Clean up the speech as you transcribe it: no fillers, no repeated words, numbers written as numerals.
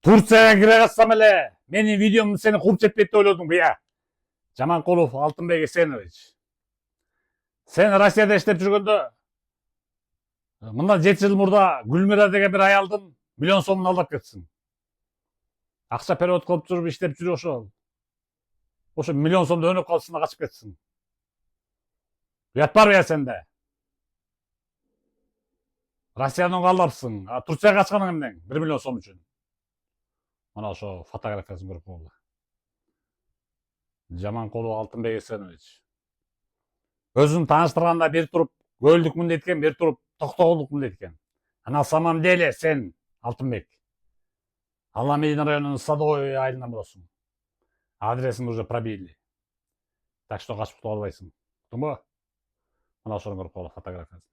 Турцияга кире калсам эле менин видеом сени кууп жетпейт деп ойлодуң быя. Жаманкулов Алтынбек Эсенович. Сен Россияда иштеп жүргөндө мындан 7 жыл мурда Гүлмира деген бир аялдын миллион сомун алдап кетсиң. Акча перевод кылып жүрүп иштеп жүрүп ошо миллион сомду өнөп калсың да качып кетсиң. Уят барбы я сенде? Россиядан алдапсың. Турцияга качканың эмнең? 1 миллион сом үчүн. Мына ошо фотографиясын көрүп болду. Жаманкулов Алтынбек Эсенович. Өзүн тааныштырганда бир туруп көлдүкмүн дейт экен, бир туруп токтогулдукмун дейт экен. А на самом деле сен Алтынбек Аламейин районунун Садовой айылынан болосуң. Адресин уже пробили. Так что качып кута албайсың. Уктуңбу? Мына ошону көрүп кал фотографиясын.